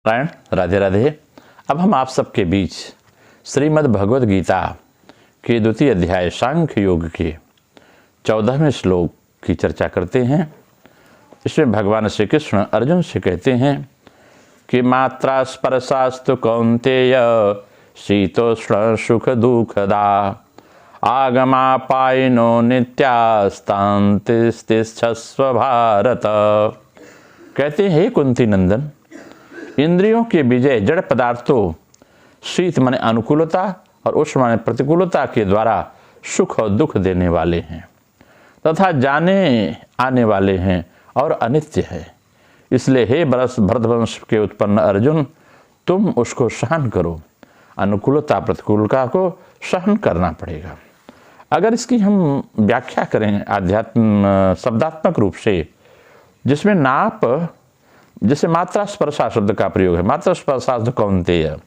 नारायण, राधे राधे। अब हम आप सबके बीच श्रीमद् भगवद गीता के द्वितीय अध्याय सांख्य योग के 14वें श्लोक की चर्चा करते हैं। इसमें भगवान श्री कृष्ण अर्जुन से कहते हैं कि मात्रा स्पर्शास्तु कौन्तेय शीतोष्ण सुख दुखदा आगमापायिनो नित्यास्तान्तिस्तिष्ठस्व भारत। कहते हैं, हे कुंती नंदन, इंद्रियों के विजय जड़ पदार्थों शीत माने अनुकूलता और उष्ण माने प्रतिकूलता के द्वारा सुख और दुख देने वाले हैं तथा जाने आने वाले हैं और अनित्य है। इसलिए हे भरतवंश के उत्पन्न अर्जुन, तुम उसको सहन करो। अनुकूलता प्रतिकूलता को सहन करना पड़ेगा। अगर इसकी हम व्याख्या करें आध्यात्म शब्दात्मक रूप से, जिसमें नाप जैसे मात्रा स्पर्शा शब्द का प्रयोग है, मात्रा स्पर्शास्त्र कौन्तेय,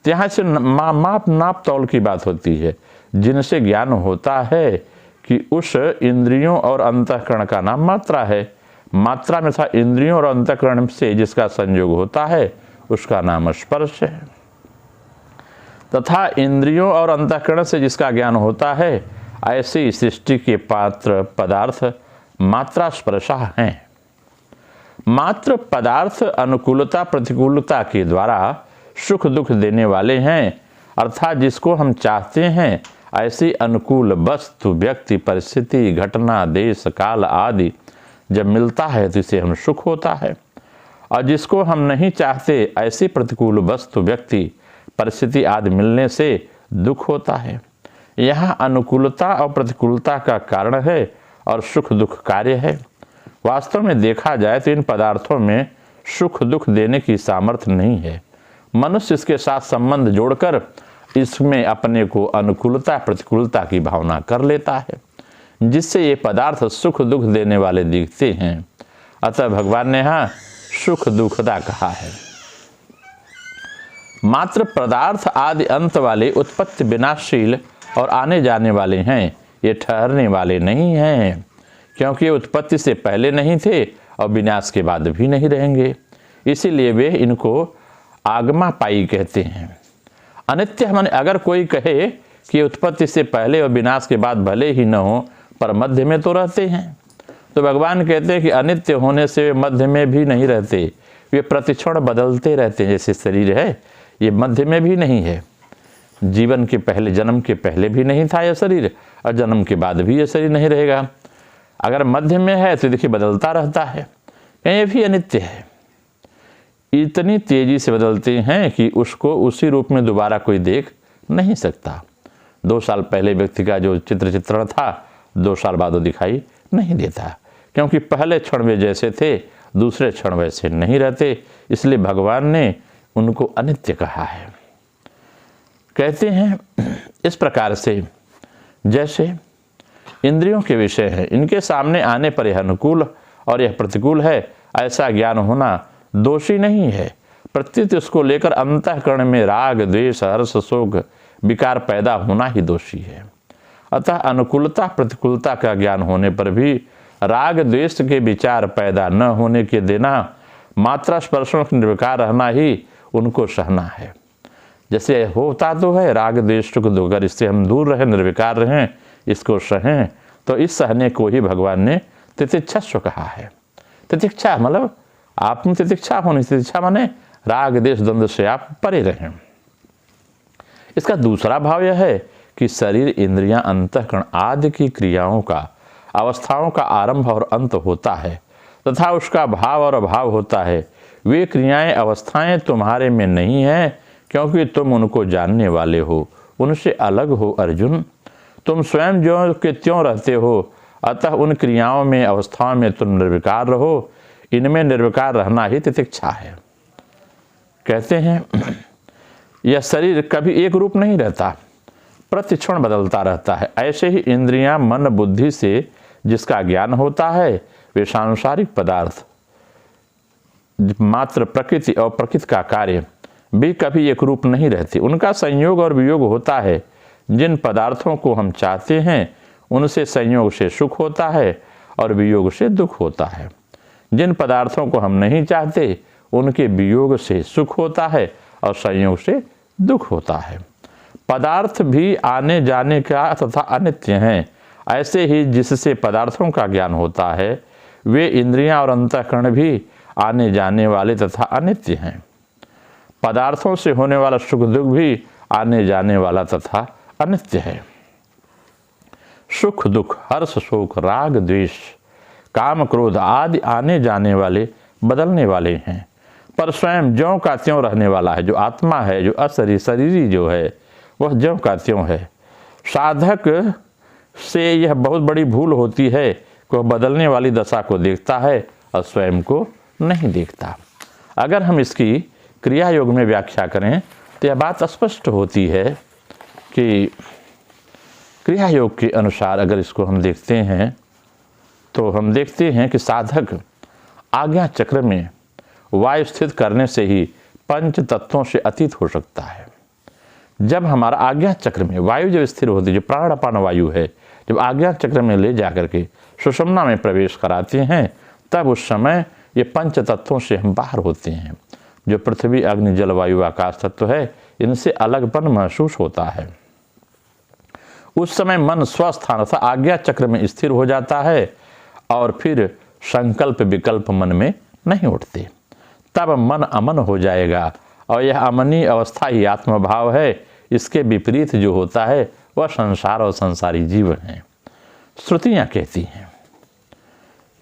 तो यहाँ से माप नाप तौल की बात होती है, जिनसे ज्ञान होता है कि उस इंद्रियों और अंतःकरण का नाम मात्रा है। मात्रा में था इंद्रियों और अंतःकरण से जिसका संयोग होता है उसका नाम स्पर्श है, तथा इंद्रियों और अंतःकरण से जिसका ज्ञान होता है ऐसी सृष्टि के पात्र पदार्थ मात्रा स्पर्शा हैं। मात्र पदार्थ अनुकूलता प्रतिकूलता के द्वारा सुख दुख देने वाले हैं, अर्थात जिसको हम चाहते हैं ऐसी अनुकूल वस्तु व्यक्ति परिस्थिति घटना देश काल आदि जब मिलता है तो इसे हम सुख होता है, और जिसको हम नहीं चाहते ऐसी प्रतिकूल वस्तु व्यक्ति परिस्थिति आदि मिलने से दुख होता है। यहाँ अनुकूलता और प्रतिकूलता का कारण है और सुख दुख कार्य है। वास्तव में देखा जाए तो इन पदार्थों में सुख दुख देने की सामर्थ्य नहीं है। मनुष्य इसके साथ संबंध जोड़कर इसमें अपने को अनुकूलता प्रतिकूलता की भावना कर लेता है, जिससे ये पदार्थ सुख दुख देने वाले दिखते हैं। अतः भगवान ने यहाँ सुख दुखदा कहा है। मात्र पदार्थ आदि अंत वाले उत्पत्ति विनाशशील और आने जाने वाले हैं, ये ठहरने वाले नहीं हैं, क्योंकि उत्पत्ति से पहले नहीं थे और विनाश के बाद भी नहीं रहेंगे। इसीलिए वे इनको आगमापायी कहते हैं। अनित्य माने अगर कोई कहे कि उत्पत्ति से पहले और विनाश के बाद भले ही न हो पर मध्य में तो रहते हैं, तो भगवान कहते हैं कि अनित्य होने से वे मध्य में भी नहीं रहते, वे प्रतिक्षण बदलते रहते हैं। जैसे शरीर है ये मध्य में भी नहीं है, जीवन के पहले जन्म के पहले भी नहीं था यह शरीर और जन्म के बाद भी यह शरीर नहीं रहेगा। अगर मध्य में है तो देखिए बदलता रहता है, ये भी अनित्य है। इतनी तेजी से बदलते हैं कि उसको उसी रूप में दोबारा कोई देख नहीं सकता। 2 साल पहले व्यक्ति का जो चित्रण था 2 साल बाद वो दिखाई नहीं देता, क्योंकि पहले क्षण वे जैसे थे दूसरे क्षण वैसे नहीं रहते। इसलिए भगवान ने उनको अनित्य कहा है। कहते हैं इस प्रकार से, जैसे इंद्रियों के विषय है, इनके सामने आने पर यह अनुकूल और यह प्रतिकूल है ऐसा ज्ञान होना दोषी नहीं है। प्रत्युत उसको लेकर अंतःकरण में राग द्वेष हर्ष शोक विकार पैदा होना ही दोषी है। अतः अनुकूलता प्रतिकूलता का ज्ञान होने पर भी राग द्वेष के विचार पैदा न होने के देना, मात्रा स्पर्शों से निर्विकार रहना ही उनको सहना है। जैसे होता तो है राग द्वेष सुख दुख, अगर इससे हम दूर रहें निर्विकार रहें इसको सहें, तो इस सहने को ही भगवान ने तितिक्षस्व कहा है। तितिक्षा मतलब आप में तितिक्षा होनी, तितिक्षा माने राग देश द्वंद्व से आप परे रहें। इसका दूसरा भाव यह है कि शरीर इंद्रियां अंतःकरण आदि की क्रियाओं का अवस्थाओं का आरंभ और अंत होता है तथा उसका भाव और अभाव होता है। वे क्रियाएं अवस्थाएं तुम्हारे में नहीं हैं, क्योंकि तुम उनको जानने वाले हो, उनसे अलग हो अर्जुन। तुम स्वयं जो के त्यों रहते हो, अतः उन क्रियाओं में अवस्थाओं में तुम निर्विकार रहो। इनमें निर्विकार रहना ही तितिक्षा है। कहते हैं यह शरीर कभी एक रूप नहीं रहता, प्रतिक्षण बदलता रहता है। ऐसे ही इंद्रियां मन बुद्धि से जिसका ज्ञान होता है वे सांसारिक पदार्थ मात्र प्रकृति और प्रकृति का कार्य भी कभी एक रूप नहीं रहती। उनका संयोग और वियोग होता है। जिन पदार्थों को हम चाहते हैं उनसे संयोग से सुख होता है और वियोग से दुख होता है। जिन पदार्थों को हम नहीं चाहते उनके वियोग से सुख होता है और संयोग से दुख होता है। पदार्थ भी आने जाने का तथा अनित्य हैं। ऐसे ही जिससे पदार्थों का ज्ञान होता है वे इंद्रियां और अंतःकरण भी आने जाने वाले तथा अनित्य हैं। पदार्थों से होने वाला सुख दुख भी आने जाने वाला तथा अनित्य है। सुख दुख हर्ष शोक राग द्वेष काम क्रोध आदि आने जाने वाले बदलने वाले हैं, पर स्वयं ज्यों का त्यों रहने वाला है। जो आत्मा है, जो शरीरी जो है, वह ज्यों का त्यों है। साधक से यह बहुत बड़ी भूल होती है कि वह बदलने वाली दशा को देखता है और स्वयं को नहीं देखता। अगर हम इसकी क्रिया योग में व्याख्या करें तो यह बात स्पष्ट होती है कि क्रिया योग के अनुसार अगर इसको हम देखते हैं तो हम देखते हैं कि साधक आज्ञा चक्र में वायु स्थित करने से ही पंच तत्वों से अतीत हो सकता है। जब हमारा आज्ञा चक्र में वायु जब स्थिर होती है, जो प्राण अपान वायु है, जब आज्ञा चक्र में ले जाकर के सुषुम्ना में प्रवेश कराते हैं, तब उस समय ये पंच तत्वों से हम बाहर होते हैं। जो पृथ्वी अग्नि जल वायु आकाश तत्व है, इनसे अलगपन महसूस होता है। उस समय मन स्वस्थान अर्थात आज्ञा चक्र में स्थिर हो जाता है और फिर संकल्प विकल्प मन में नहीं उठते। तब मन अमन हो जाएगा और यह अमनी अवस्था ही आत्मभाव है। इसके विपरीत जो होता है वह संसार और संसारी जीवन है। श्रुतियाँ कहती हैं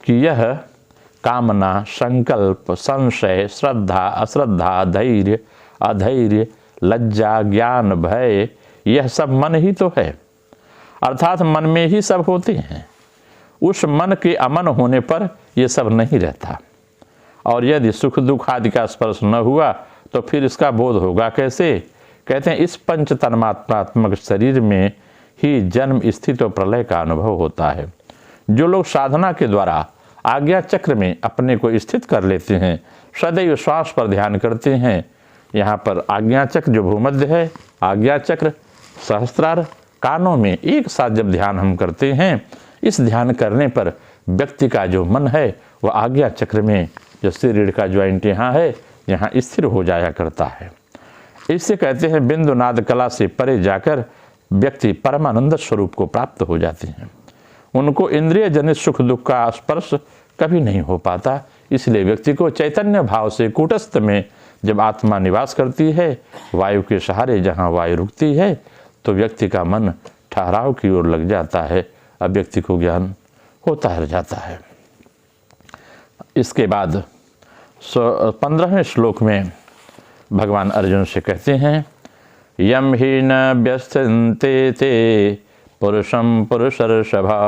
कि यह कामना, संकल्प, संशय, श्रद्धा, अश्रद्धा, धैर्य, अधैर्य, लज्जा, ज्ञान, भय, यह सब मन ही तो है। अर्थात मन में ही सब होते हैं। उस मन के अमन होने पर यह सब नहीं रहता। और यदि सुख दुख आदि का स्पर्श न हुआ तो फिर इसका बोध होगा कैसे? कहते हैं इस पंच तन्मात्रात्मक शरीर में ही जन्म, स्थिति और प्रलय का अनुभव होता है। जो लोग साधना के द्वारा आज्ञा चक्र में अपने को स्थित कर लेते हैं, सदैव श्वास पर ध्यान करते हैं। यहाँ पर आज्ञा चक्र जो भूमध्य है, आज्ञा चक्र, सहस्त्रार, कानों में एक साथ जब ध्यान हम करते हैं, इस ध्यान करने पर व्यक्ति का जो मन है वह आज्ञा चक्र में, जो सिर रीढ़ का ज्वाइंट यहाँ है, यहाँ स्थिर हो जाया करता है। इससे कहते हैं बिंदु नाद कला से परे जाकर व्यक्ति परमानंद स्वरूप को प्राप्त हो जाते हैं। उनको इंद्रिय जनित सुख दुख का स्पर्श कभी नहीं हो पाता। इसलिए व्यक्ति को चैतन्य भाव से कूटस्थ में जब आत्मा निवास करती है, वायु के सहारे जहाँ वायु रुकती है, तो व्यक्ति का मन ठहराव की ओर लग जाता है। अब व्यक्ति को ज्ञान होता रह जाता है। इसके बाद 15वें श्लोक में भगवान अर्जुन से कहते हैं यम ही न व्यस्तन्ते ते पुरुषम पुरुषर्षभा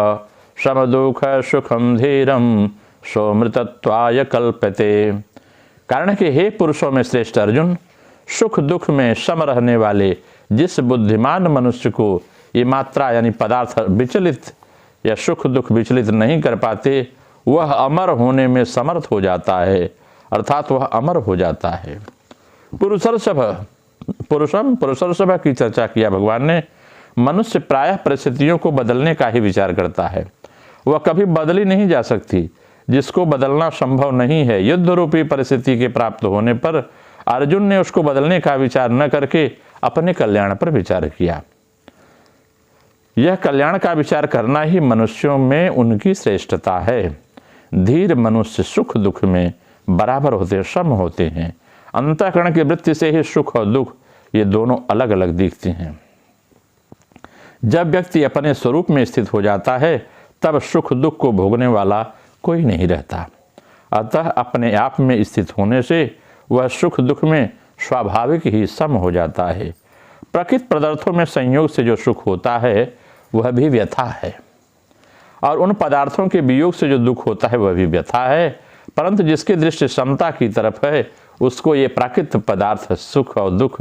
सम दुख सुखम धीरम सौमृतत्वाय कल्पते। कारण कि हे पुरुषों में श्रेष्ठ अर्जुन, सुख दुख में सम रहने वाले जिस बुद्धिमान मनुष्य को ये मात्रा यानी पदार्थ विचलित या सुख दुख विचलित नहीं कर पाते, वह अमर होने में समर्थ हो जाता है। अर्थात वह अमर हो जाता है। पुरुषर्षभ की चर्चा किया भगवान ने। मनुष्य प्रायः परिस्थितियों को बदलने का ही विचार करता है। वह कभी बदली नहीं जा सकती। जिसको बदलना संभव नहीं है, युद्ध रूपी परिस्थिति के प्राप्त होने पर अर्जुन ने उसको बदलने का विचार न करके अपने कल्याण पर विचार किया। यह कल्याण का विचार करना ही मनुष्यों में उनकी श्रेष्ठता है। धीर मनुष्य सुख दुख में बराबर होते, सम होते हैं। अंतःकरण की वृत्ति से ही सुख और दुख ये दोनों अलग अलग दिखते हैं। जब व्यक्ति अपने स्वरूप में स्थित हो जाता है, तब सुख दुख को भोगने वाला कोई नहीं रहता। अतः अपने आप में स्थित होने से वह सुख दुख में स्वाभाविक ही सम हो जाता है। प्रकृत पदार्थों में संयोग से जो सुख होता है वह भी व्यथा है, और उन पदार्थों के वियोग से जो दुख होता है वह भी व्यथा है। परंतु जिसकी दृष्टि समता की तरफ है, उसको ये प्राकृत पदार्थ सुख और दुख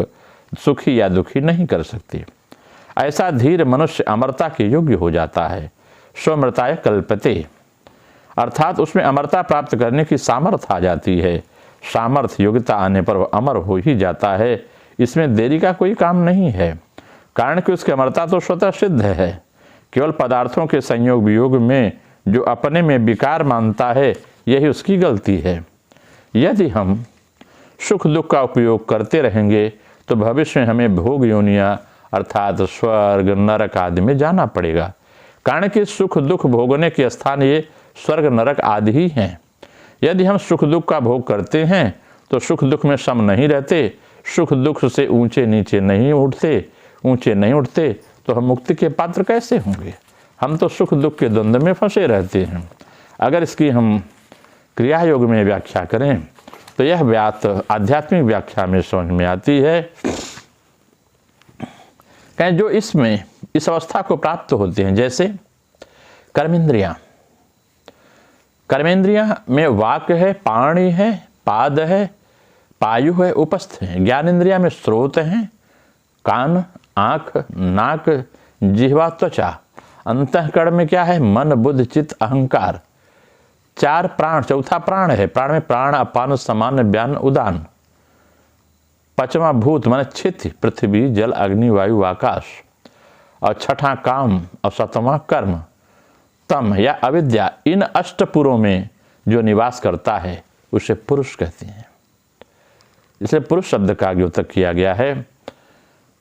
सुखी या दुखी नहीं कर सकते। ऐसा धीर मनुष्य अमरता के योग्य हो जाता है। स्वमृताय कल्पते, अर्थात उसमें अमरता प्राप्त करने की सामर्थ्य आ जाती है। सामर्थ्य योग्यता आने पर वह अमर हो ही जाता है। इसमें देरी का कोई काम नहीं है, कारण कि उसकी अमरता तो स्वतः सिद्ध है। केवल पदार्थों के संयोग वियोग में जो अपने में विकार मानता है, यही उसकी गलती है। यदि हम सुख दुख का उपयोग करते रहेंगे तो भविष्य में हमें भोग योनियाँ अर्थात स्वर्ग नरक आदि में जाना पड़ेगा। कारण कि सुख दुख भोगने के स्थान ये स्वर्ग नरक आदि ही हैं। यदि हम सुख दुख का भोग करते हैं तो सुख दुख में सम नहीं रहते, सुख दुख से ऊंचे नहीं उठते तो हम मुक्ति के पात्र कैसे होंगे? हम तो सुख दुख के द्वंद्व में फंसे रहते हैं। अगर इसकी हम क्रिया योग में व्याख्या करें तो यह बात आध्यात्मिक व्याख्या में समझ में आती है। कहें जो इसमें इस अवस्था को प्राप्त होते हैं, जैसे कर्मेंद्रियां में वाक है, पाणी है, पाद है, पायु है, उपस्थ है। ज्ञानेन्द्रिया में स्रोत हैं, कान, आँख, नाक, जिह्वा, त्वचा। अंतःकरण में क्या है? मन, बुद्ध, चित्त, अहंकार। 4 प्राण, चौथा प्राण है। प्राण में प्राण, अपान, समान, व्यान, उदान। 5वां भूत माने क्षिति, पृथ्वी, जल, अग्नि, वायु, आकाश। और 6ठा काम और 7वां कर्म, तम या अविद्या। इन अष्टपुरों में जो निवास करता है उसे पुरुष कहते हैं। इसलिए पुरुष शब्द का द्योतक किया गया है।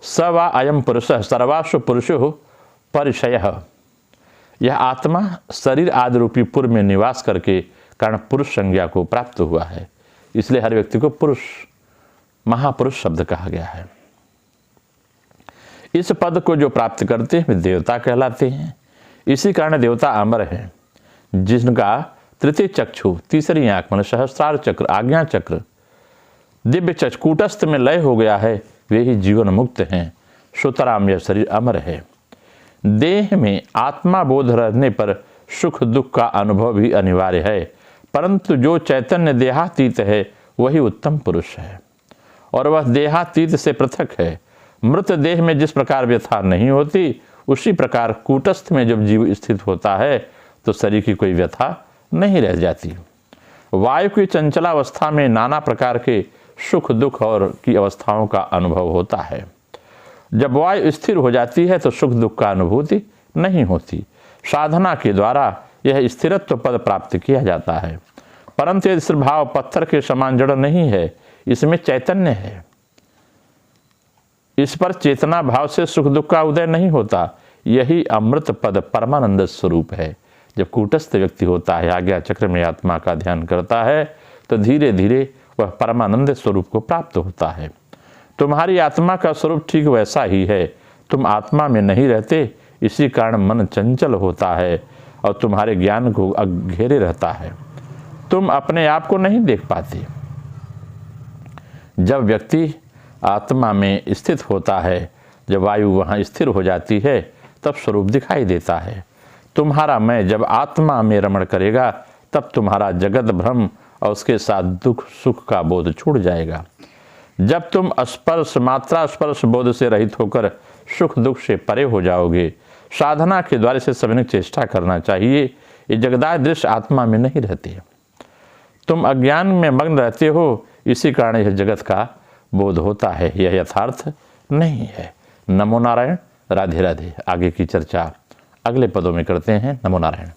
स वा अयम पुरुषः सर्वासु पुरुषो परिचयः। यह आत्मा शरीर आदि रूपी पुर में निवास करके कारण पुरुष संज्ञा को प्राप्त हुआ है। इसलिए हर व्यक्ति को पुरुष, महापुरुष शब्द कहा गया है। इस पद को जो प्राप्त करते हैं वे देवता कहलाते हैं। इसी कारण देवता अमर है। जिनका तृतीय चक्षु, तीसरी आंख मन सहस्त्रार चक्र, आज्ञा चक्र, दिव्य चक्र कूटस्थ में लय हो गया है, वे ही जीवन मुक्त हैं। सुतराम यह शरीर अमर है। देह में आत्मा बोध रहने पर सुख दुख का अनुभव भी अनिवार्य है, परंतु जो चैतन्य देहातीत है वही उत्तम पुरुष है और वह देहातीत से पृथक है। मृत देह में जिस प्रकार व्यथा नहीं होती उसी प्रकार कूटस्थ में जब जीव स्थित होता है तो शरीर की कोई व्यथा नहीं रह जाती। वायु की चंचलावस्था में नाना प्रकार के सुख दुख और की अवस्थाओं का अनुभव होता है। जब वायु स्थिर हो जाती है तो सुख दुख का अनुभूति नहीं होती। साधना के द्वारा यह स्थिरत्व पद प्राप्त किया जाता है, परंतु यदि स्वभाव पत्थर के समान जड़ नहीं है, इसमें चैतन्य है, इस पर चेतना भाव से सुख दुख का उदय नहीं होता। यही अमृत पद परमानंद स्वरूप है। जब कूटस्थ व्यक्ति होता है, आज्ञा चक्र में आत्मा का ध्यान करता है तो धीरे धीरे वह परमानंद स्वरूप को प्राप्त होता है। तुम्हारी आत्मा का स्वरूप ठीक वैसा ही है। तुम आत्मा में नहीं रहते, इसी कारण मन चंचल होता है और तुम्हारे ज्ञान को घेरे रहता है। तुम अपने आप को नहीं देख पाते। जब व्यक्ति आत्मा में स्थित होता है, जब वायु वहाँ स्थिर हो जाती है, तब स्वरूप दिखाई देता है। तुम्हारा मैं जब आत्मा में रमण करेगा तब तुम्हारा जगत भ्रम और उसके साथ दुख सुख का बोध छूट जाएगा। जब तुम स्पर्श मात्रा स्पर्श बोध से रहित होकर सुख दुख से परे हो जाओगे। साधना के द्वारा से सभी चेष्टा करना चाहिए। ये जगदाय दृश्य आत्मा में नहीं रहते, तुम अज्ञान में मग्न रहते हो, इसी कारण यह जगत का बोध होता है, यह यथार्थ नहीं है। नमो नारायण। राधे राधे। आगे की चर्चा अगले पदों में करते हैं। नमो नारायण।